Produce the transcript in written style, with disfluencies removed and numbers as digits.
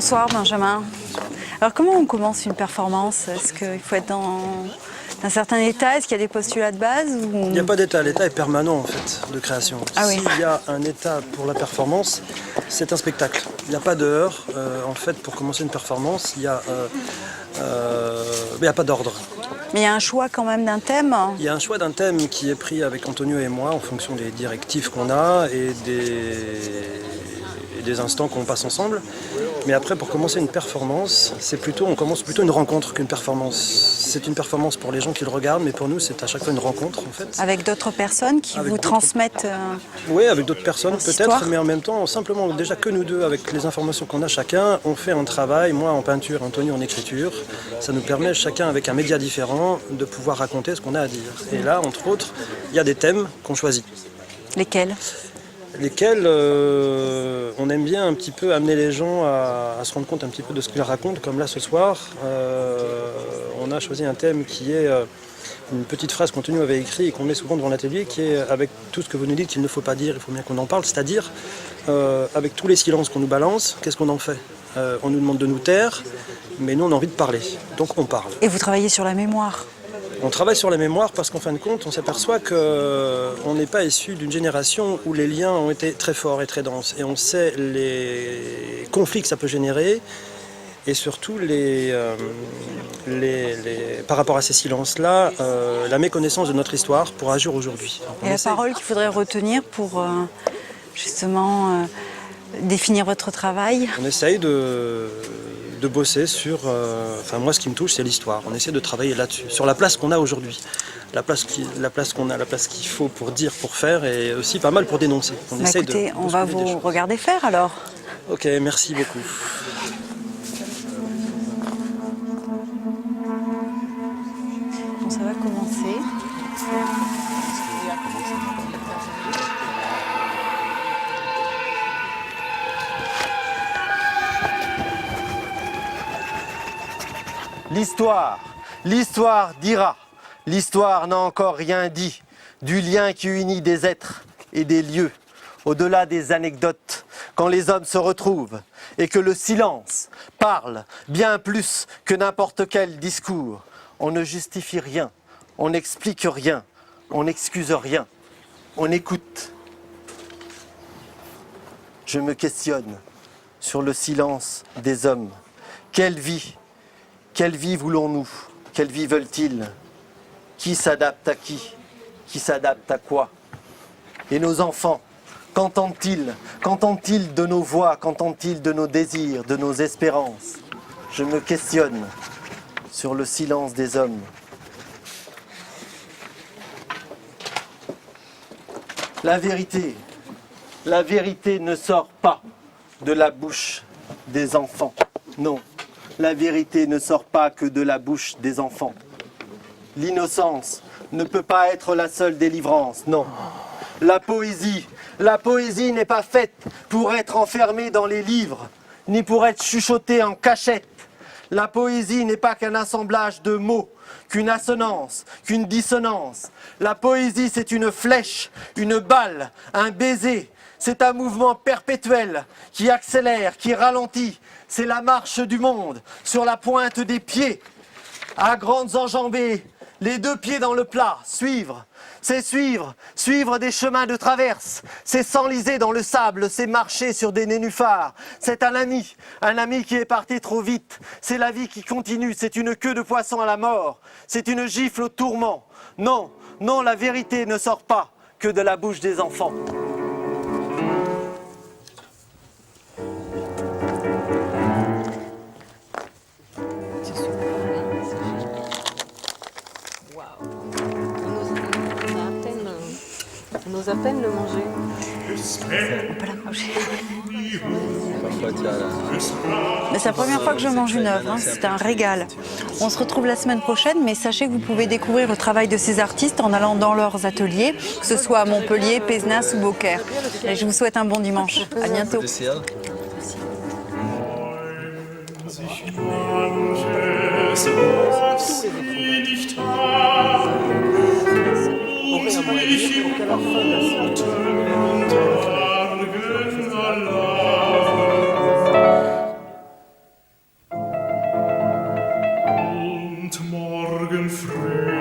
Bonsoir Benjamin. Alors comment on commence une performance? Est-ce qu'il faut être dans un certain état? Est-ce qu'il y a des postulats de base ou... Il n'y a pas d'état, l'état est permanent en fait de création. Ah oui. S'il y a un état pour la performance, c'est un spectacle. Il n'y a pas d'heure. En fait, pour commencer une performance, il n'y a pas d'ordre. Mais il y a un choix quand même d'un thème? Il y a un choix d'un thème qui est pris avec Antonio et moi en fonction des directives qu'on a et des instants qu'on passe ensemble. Mais après, pour commencer une performance, on commence plutôt une rencontre qu'une performance. C'est une performance pour les gens qui le regardent, mais pour nous, c'est à chaque fois une rencontre en fait. Avec d'autres personnes qui vous transmettent Oui, avec d'autres personnes histoire. peut-être, mais en même temps, simplement déjà que nous deux, avec les informations qu'on a chacun, on fait un travail, moi en peinture, Antonio en écriture. Ça nous permet, chacun avec un média différent, de pouvoir raconter ce qu'on a à dire. Et là, entre autres, il y a des thèmes qu'on choisit. Lesquels? Lesquels on aime bien un petit peu amener les gens à se rendre compte un petit peu de ce qu'ils racontent. Comme là ce soir, on a choisi un thème qui est une petite phrase qu'Antonio avait écrite et qu'on met souvent devant l'atelier, qui est avec tout ce que vous nous dites qu'il ne faut pas dire, il faut bien qu'on en parle, c'est-à-dire avec tous les silences qu'on nous balance, qu'est-ce qu'on en fait? On nous demande de nous taire, mais nous on a envie de parler, donc on parle. Et vous travaillez sur la mémoire? On travaille sur la mémoire parce qu'en fin de compte, on s'aperçoit qu'on n'est pas issu d'une génération où les liens ont été très forts et très denses. Et on sait les conflits que ça peut générer et surtout par rapport à ces silences-là, la méconnaissance de notre histoire pour agir aujourd'hui. Et la parole qu'il faudrait retenir pour justement définir votre travail? On essaye de bosser sur... moi, ce qui me touche, c'est l'histoire. On essaie de travailler là-dessus, sur la place qu'on a aujourd'hui. La place qu'on a, la place qu'il faut pour dire, pour faire, et aussi pas mal pour dénoncer. Écoutez, on va vous regarder faire alors. Ok, merci beaucoup. Bon, ça va commencer. L'histoire dira. L'histoire n'a encore rien dit du lien qui unit des êtres et des lieux, au-delà des anecdotes, quand les hommes se retrouvent et que le silence parle bien plus que n'importe quel discours. On ne justifie rien, on n'explique rien, on n'excuse rien, on écoute. Je me questionne sur le silence des hommes. Quelle vie voulons-nous? Quelle vie veulent-ils? Qui s'adapte à qui? Qui s'adapte à quoi? Et nos enfants, qu'entendent-ils? Qu'entendent-ils de nos voix? Qu'entendent-ils de nos désirs, de nos espérances? Je me questionne sur le silence des hommes. La vérité ne sort pas de la bouche des enfants. Non. La vérité ne sort pas que de la bouche des enfants. L'innocence ne peut pas être la seule délivrance, non. La poésie n'est pas faite pour être enfermée dans les livres, ni pour être chuchotée en cachette. La poésie n'est pas qu'un assemblage de mots, qu'une assonance, qu'une dissonance. La poésie, c'est une flèche, une balle, un baiser. C'est un mouvement perpétuel qui accélère, qui ralentit. C'est la marche du monde sur la pointe des pieds, à grandes enjambées, les deux pieds dans le plat, suivre. C'est suivre des chemins de traverse. C'est s'enliser dans le sable, c'est marcher sur des nénuphars. C'est un ami qui est parti trop vite. C'est la vie qui continue, c'est une queue de poisson à la mort. C'est une gifle au tourment. Non, la vérité ne sort pas que de la bouche des enfants. On ose à peine le manger. On peut l'approcher. Mais c'est la première fois que je mange une œuvre, hein. C'est un régal. On se retrouve la semaine prochaine, mais sachez que vous pouvez découvrir le travail de ces artistes en allant dans leurs ateliers, que ce soit à Montpellier, Pézenas ou Beaucaire. Et je vous souhaite un bon dimanche. À bientôt. Morgen früh